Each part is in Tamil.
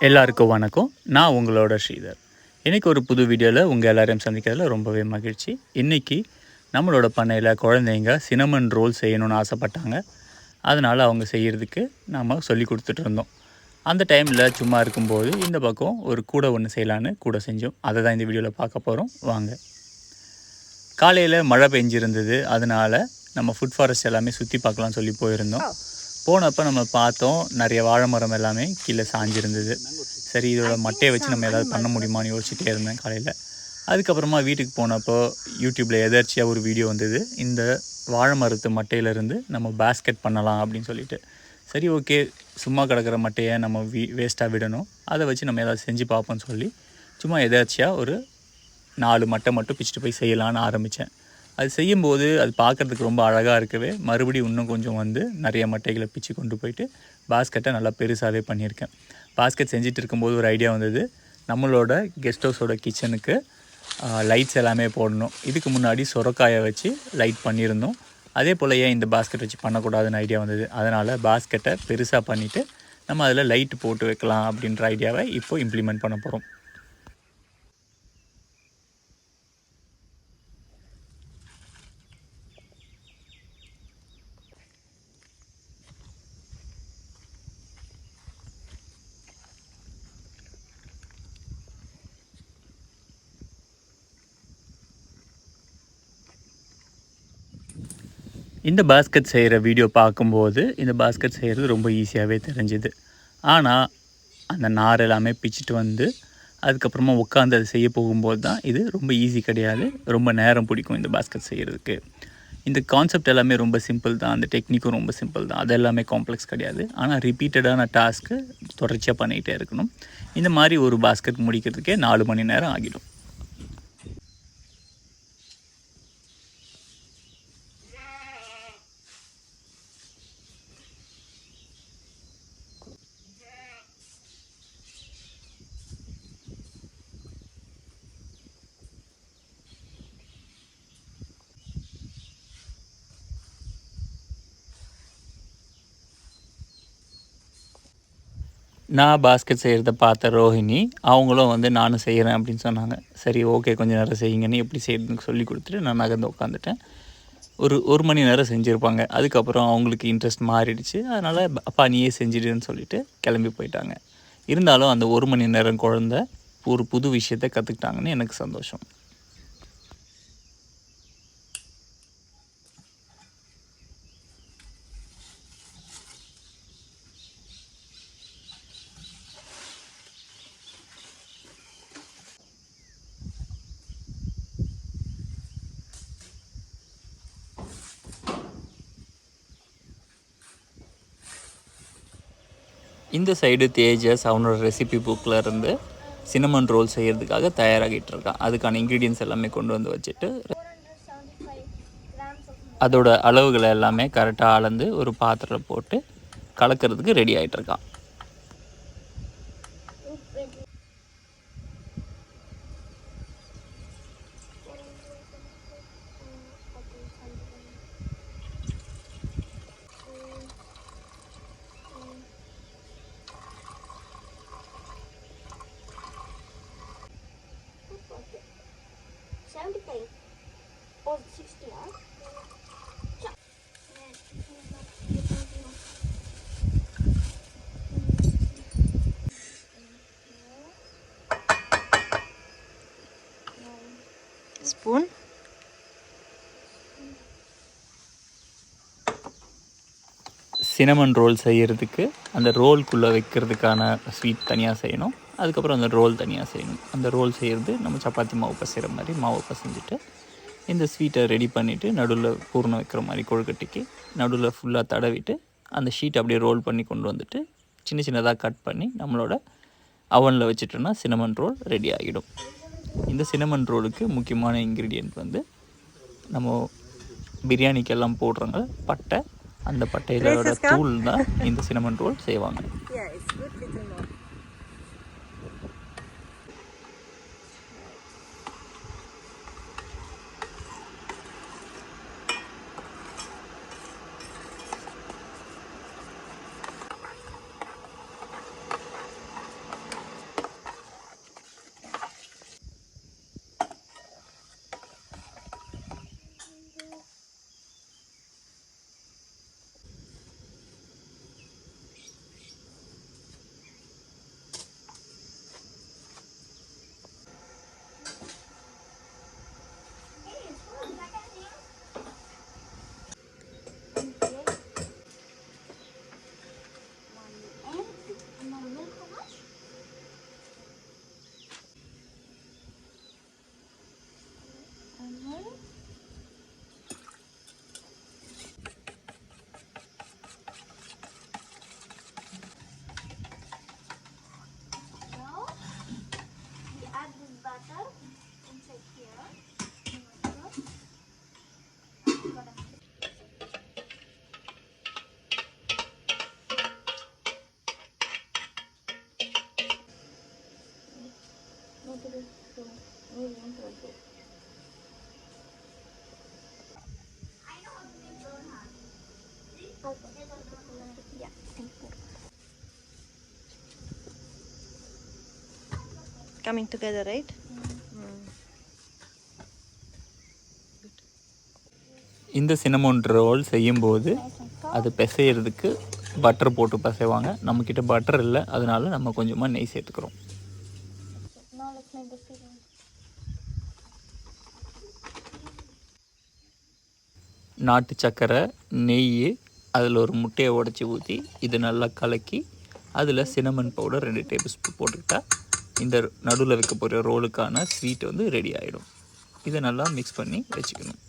எல்லாருக்கும் வணக்கம். நான் உங்களோட ஸ்ரீதர். இன்றைக்கி ஒரு புது வீடியோவில் உங்கள் எல்லோரையும் சந்திக்கிறதுல ரொம்பவே மகிழ்ச்சி. இன்றைக்கி நம்மளோட பண்ணையில் குழந்தைங்க சினமன் ரோல் செய்யணும்னு ஆசைப்பட்டாங்க. அதனால் அவங்க செய்கிறதுக்கு நாம் சொல்லி கொடுத்துட்டு இருந்தோம். அந்த டைமில் சும்மா இருக்கும்போது இந்த பக்கம் ஒரு கூடை ஒன்று செய்யலான்னு கூடை செஞ்சோம். அதை தான் இந்த வீடியோவில் பார்க்க போகிறோம். வாங்க. காலையில் மழை பெஞ்சிருந்தது. அதனால் நம்ம ஃபுட் ஃபாரஸ்ட் எல்லாமே சுற்றி பார்க்கலான்னு சொல்லி போயிருந்தோம். போனப்போ நம்ம பார்த்தோம் நிறைய வாழை மரம் எல்லாமே கீழே சாஞ்சிருந்தது. சரி, இதோட மட்டையை வச்சு நம்ம ஏதாவது பண்ண முடியுமான்னு யோசிச்சுட்டே இருந்தேன் காலையில். அதுக்கப்புறமா வீட்டுக்கு போனப்போ யூடியூப்பில் எதர்ச்சியாக ஒரு வீடியோ வந்தது. இந்த வாழை மரத்து மட்டையிலேருந்து நம்ம பேஸ்கெட் பண்ணலாம் அப்படின்னு சொல்லிட்டு. சரி, ஓகே, சும்மா கிடக்கிற மட்டையை நம்ம வேஸ்ட்டாக விடணும், அதை வச்சு நம்ம ஏதாவது செஞ்சு பார்ப்போம்னு சொல்லி சும்மா எதர்ச்சியாக ஒரு 4 மட்டை மட்டும் பிச்சுட்டு போய் செய்யலான்னு ஆரம்பித்தேன். அது செய்யும்போது அது பார்க்குறதுக்கு ரொம்ப அழகாக இருக்கவே மறுபடியும் இன்னும் கொஞ்சம் நிறைய மட்டைகளை பிச்சு கொண்டு போயிட்டு பாஸ்கெட்டை நல்லா பெருசாகவே பண்ணியிருக்கேன். பாஸ்கெட் செஞ்சுட்டு இருக்கும்போது ஒரு ஐடியா வந்தது. நம்மளோட கெஸ்ட் ஹவுஸோட கிச்சனுக்கு லைட்ஸ் எல்லாமே போடணும். இதுக்கு முன்னாடி சுரக்காயை வச்சு லைட் பண்ணியிருந்தோம். அதே போல் ஏன் இந்த பாஸ்கெட் வச்சு பண்ணக்கூடாதுன்னு ஐடியா வந்தது. அதனால் பாஸ்கெட்டை பெருசாக பண்ணிவிட்டு நம்ம அதில் லைட்டு போட்டு வைக்கலாம் அப்படின்ற ஐடியாவை இப்போது இம்ப்ளிமெண்ட் பண்ண போகிறோம். இந்த பாஸ்கெட் செய்கிற வீடியோ பார்க்கும்போது இந்த பாஸ்கெட் செய்கிறது ரொம்ப ஈஸியாகவே தெரிஞ்சுது. ஆனால் அந்த நார் எல்லாமே பிச்சுட்டு அதுக்கப்புறமா உட்காந்து அதை செய்ய போகும்போது தான் இது ரொம்ப ஈஸி கிடையாது. ரொம்ப நேரம் பிடிக்கும் இந்த பாஸ்கெட் செய்கிறதுக்கு. இந்த கான்செப்ட் எல்லாமே ரொம்ப சிம்பிள் தான். அந்த டெக்னிக்கும் ரொம்ப சிம்பிள் தான். அது எல்லாமே காம்ப்ளெக்ஸ் கிடையாது. ஆனால் ரிப்பீட்டடான டாஸ்க்கு தொடர்ச்சியாக பண்ணிகிட்டே இருக்கணும். இந்த மாதிரி ஒரு பாஸ்கெட் முடிக்கிறதுக்கே 4 மணி நேரம் ஆகிடும். நான் பாஸ்கெட் செய்கிறத பார்த்த ரோஹிணி அவங்களும் நானும் செய்கிறேன் அப்படின்னு சொன்னாங்க. சரி, ஓகே, கொஞ்சம் நேரம் செய்யுங்கன்னு எப்படி செய்யறதுன்னு சொல்லி கொடுத்துட்டு நான் நகர்ந்து உட்காந்துட்டேன். ஒரு மணி நேரம் செஞ்சுருப்பாங்க. அதுக்கப்புறம் அவங்களுக்கு இன்ட்ரெஸ்ட் மாறிடுச்சு. அதனால் அப்பா நீயே செஞ்சிடுன்னு சொல்லிவிட்டு கிளம்பி போயிட்டாங்க. இருந்தாலும் அந்த 1 மணி நேரம் குழந்த ஒரு புது விஷயத்தை கற்றுக்கிட்டாங்கன்னு எனக்கு சந்தோஷம். இந்த சைடு தேஜஸ் அவனோட ரெசிபி புக்கில் இருந்து சினமன் ரோல் செய்கிறதுக்காக தயாராகிட்டு இருக்கான். அதுக்கான இன்க்ரீடியன்ஸ் எல்லாமே கொண்டு வந்து வச்சுட்டு அதோட அளவுகளை எல்லாமே கரெக்டாக அளந்து ஒரு பாத்திரத்தில் போட்டு கலக்கிறதுக்கு ரெடி ஆகிட்டுருக்கான். ஸ்பூன் சினமன் ரோல் செய்கிறதுக்கு அந்த ரோல்குள்ளே வைக்கிறதுக்கான ஸ்வீட் தனியாக செய்யணும். அதுக்கப்புறம் அந்த ரோல் தனியாக செய்யணும். அந்த ரோல் செய்கிறது நம்ம சப்பாத்தி மாவு பசைகிற மாதிரி மாவு பசைஞ்சிட்டு இந்த ஸ்வீட்டை ரெடி பண்ணிவிட்டு நடுவில் பூர்ணம் வைக்கிற மாதிரி கொழுக்கட்டைக்கு நடுவில் ஃபுல்லாக தடவிட்டு அந்த ஷீட் அப்படியே ரோல் பண்ணி கொண்டு வந்துட்டு சின்ன சின்னதாக கட் பண்ணி நம்மளோட அவனில் வச்சுட்டோன்னா சினமன் ரோல் ரெடி ஆகிடும். இந்த சினமன் ரோலுக்கு முக்கியமான இன்க்ரீடியன்ட் நம்ம பிரியாணிக்கெல்லாம் போடுறாங்க பட்டை. அந்த பட்டையிலோட தூள் தான் இந்த சினமன் ரோல் செய்வாங்க. Coming together, right? இந்த சினமோன் ரோல் செய்யும்போது அது பிசையிறதுக்கு பட்டர் போட்டு பிசைவாங்க. நம்மக்கிட்ட பட்டர் இல்லை, அதனால நம்ம கொஞ்சமாக நெய் சேர்த்துக்கிறோம். நாட்டு சர்க்கரை, நெய், அதில் ஒரு முட்டையை உடச்சி ஊற்றி இது நல்லா கலக்கி அதில் சினமன் பவுடர் 2 டேபிள் ஸ்பூன் போட்டுக்கிட்டா இந்த நடுவில் வைக்க போகிற ரோலுக்கான ஸ்வீட் வந்து ரெடி ஆகிடும். இதை நல்லா மிக்ஸ் பண்ணி வச்சுக்கணும்.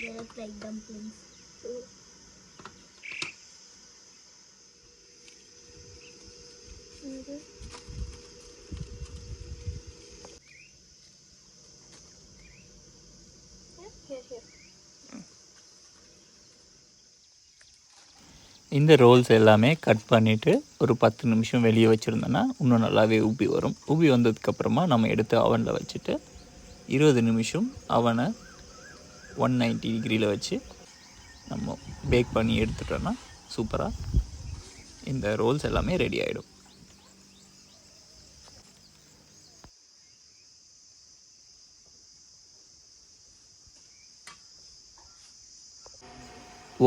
They look like dumplings. இந்த ரோல்ஸ் எல்லாமே கட் பண்ணிவிட்டு ஒரு 10 நிமிஷம் வெளியே வச்சுருந்தோன்னா இன்னும் நல்லாவே உப்பி வரும். உப்பி வந்ததுக்கப்புறமா நம்ம எடுத்து அவனில் வச்சுட்டு 20 நிமிஷம் அவனை 190 டிகிரியில் வச்சு நம்ம பேக் பண்ணி எடுத்துட்டோன்னா சூப்பராக இந்த ரோல்ஸ் எல்லாமே ரெடி ஆகிடும்.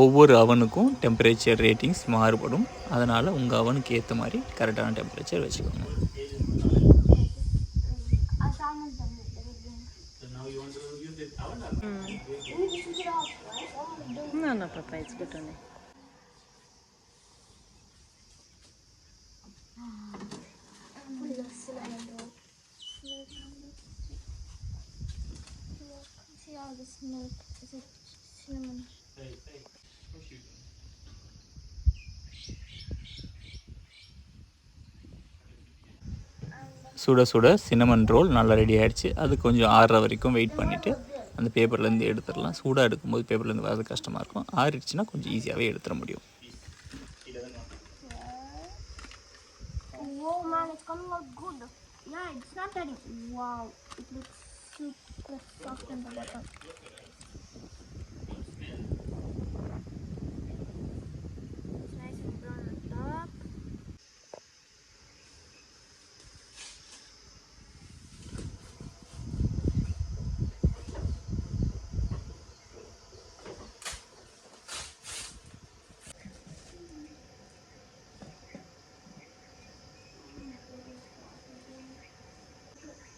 ஒவ்வொரு அவனுக்கும் டெம்பரேச்சர் ரேட்டிங்ஸ் மாறுபடும். அதனால் உங்கள் அவனுக்கு ஏற்ற மாதிரி கரெக்டான டெம்பரேச்சர் வச்சுக்கோங்க. No, Papa, it's good only. See all this milk. Is it cinnamon? சுட சுட சினமன் ரோல் நல்லா ரெடி ஆகிடுச்சு. அது கொஞ்சம் ஆறுற வரைக்கும் வெயிட் பண்ணிவிட்டு அந்த பேப்பர்லேருந்து எடுத்துடலாம். சூடாக எடுக்கும்போது பேப்பர்லேருந்து வரது கஷ்டமாக இருக்கும். ஆறிடுச்சுன்னா கொஞ்சம் ஈஸியாகவே எடுத்துட முடியும். Whoa, man, it's gonna look good. Yeah, it's not that. Wow, it looks super soft in the bottom. It's nice and brown on top.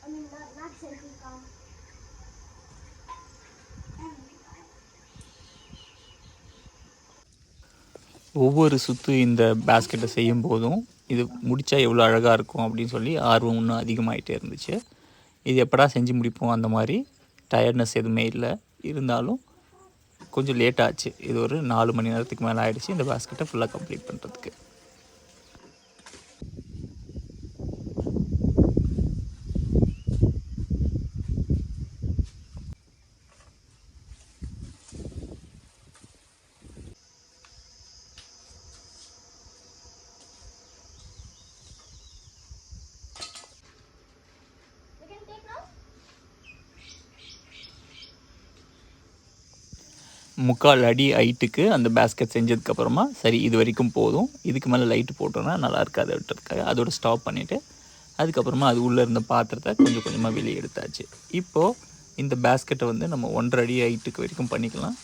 I mean, not Centrica. ஒவ்வொரு சுற்று இந்த பேஸ்கெட்டை செய்யும் போதும் இது முடித்தா எவ்வளோ அழகாக இருக்கும் அப்படின்னு சொல்லி ஆர்வம் இன்னும் அதிகமாகிட்டே இருந்துச்சு. இது எப்படா செஞ்சு முடிப்போம் அந்த மாதிரி டயர்ட்னஸ் எதுவுமே இல்லை. இருந்தாலும் கொஞ்சம் லேட் ஆச்சு. இது ஒரு 4 மணி நேரத்துக்கு மேலே ஆகிடுச்சு இந்த பேஸ்கெட்டை ஃபுல்லாக கம்ப்ளீட் பண்ணுறதுக்கு. 3/4 அடி ஹைட்டுக்கு அந்த பேஸ்கெட் செஞ்சதுக்கப்புறமா சரி இது வரைக்கும் போதும், இதுக்கு மேலே லைட்டு போட்டோன்னா நல்லா இருக்காது விட்டுருக்காங்க. அதோட ஸ்டாப் பண்ணிவிட்டு அதுக்கப்புறமா அது உள்ளே இருந்த பாத்திரத்தை கொஞ்சம் கொஞ்சமாக வெளியே எடுத்தாச்சு. இப்போது இந்த பேஸ்கெட்டை வந்து நம்ம 1.5 அடி ஹைட்டுக்கு வரைக்கும் பண்ணிக்கலாம்.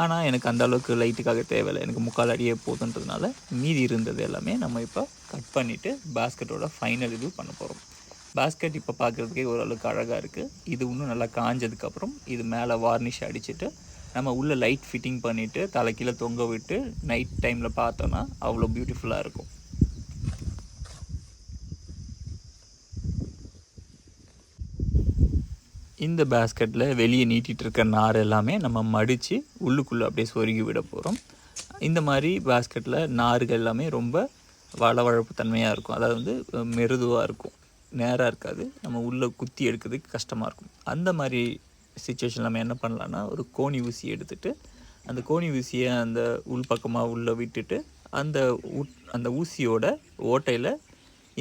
ஆனால் எனக்கு அந்த அளவுக்கு லைட்டுக்காக தேவையில்லை, எனக்கு 3/4 அடியே போதுன்றதுனால மீதி இருந்தது எல்லாமே நம்ம இப்போ கட் பண்ணிவிட்டு பேஸ்கெட்டோட ஃபைனல் இது பண்ண போகிறோம். பேஸ்கெட் இப்போ பார்க்குறதுக்கே ஓரளவுக்கு அழகாக இருக்குது. இது இன்னும் நல்லா காஞ்சதுக்கப்புறம் இது மேலே வார்னிஷ் அடிச்சுட்டு நம்ம உள்ளே லைட் ஃபிட்டிங் பண்ணிவிட்டு தலைக்கீழே தொங்க விட்டு நைட் டைமில் பார்த்தோன்னா அவ்வளோ பியூட்டிஃபுல்லாக இருக்கும். இந்த பேஸ்கெட்டில் வெளியே நீட்டிகிட்டு இருக்க நார் எல்லாமே நம்ம மடித்து உள்ளுக்குள்ளே அப்படியே சொருகி விட போகிறோம். இந்த மாதிரி பேஸ்கெட்டில் நார்கள் எல்லாமே ரொம்ப வளவழப்பு தன்மையாக இருக்கும், அதாவது வந்து மெருதுவாக இருக்கும், நேராக இருக்காது, நம்ம உள்ளே குத்தி எடுக்கிறதுக்கு கஷ்டமாக இருக்கும். அந்த மாதிரி சுச்சுவேஷன் நம்ம என்ன பண்ணலான்னா ஒரு கோணி ஊசி எடுத்துகிட்டு அந்த கோணி ஊசியை அந்த உள்பக்கமாக உள்ளே விட்டுட்டு அந்த ஊசியோட ஓட்டையில்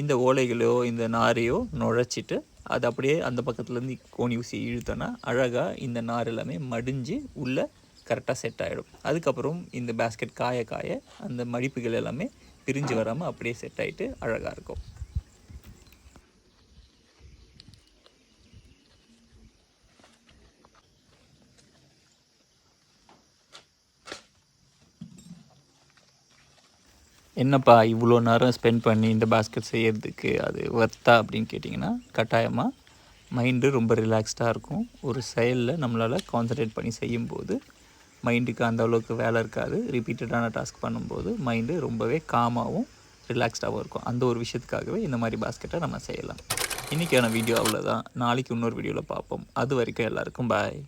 இந்த ஓலைகளோ இந்த நாரையோ நுழைச்சிட்டு அது அப்படியே அந்த பக்கத்துலேருந்து கோணி ஊசியை இழுத்தோன்னா அழகாக இந்த நார் எல்லாமே மடிஞ்சு உள்ளே கரெக்டாக செட் ஆகிடும். அதுக்கப்புறம் இந்த பேஸ்கெட் காய காய அந்த மடிப்புகள் எல்லாமே பிரிஞ்சு வராமல் அப்படியே செட் ஆகிட்டு அழகாக இருக்கும். என்னப்பா இவ்வளோ நேரம் ஸ்பெண்ட் பண்ணி இந்த பேஸ்கெட் செய்கிறதுக்கு அது ஒர்த்தா அப்படின்னு கேட்டிங்கன்னா கட்டாயமாக மைண்டு ரொம்ப ரிலாக்ஸ்டாக இருக்கும். ஒரு செயலில் நம்மளால் கான்சன்ட்ரேட் பண்ணி செய்யும்போது மைண்டுக்கு அந்த அளவுக்கு வேலை இருக்காது. ரிப்பீட்டடான டாஸ்க் பண்ணும்போது மைண்டு ரொம்பவே காமாகவும் ரிலாக்ஸ்டாகவும் இருக்கும். அந்த ஒரு விஷயத்துக்காகவே இந்த மாதிரி பேஸ்கெட்டை நம்ம செய்யலாம். இன்றைக்கான வீடியோ அவ்வளோதான். நாளைக்கு இன்னொரு வீடியோவில் பார்ப்போம். அது வரைக்கும் எல்லாருக்கும் பாய்.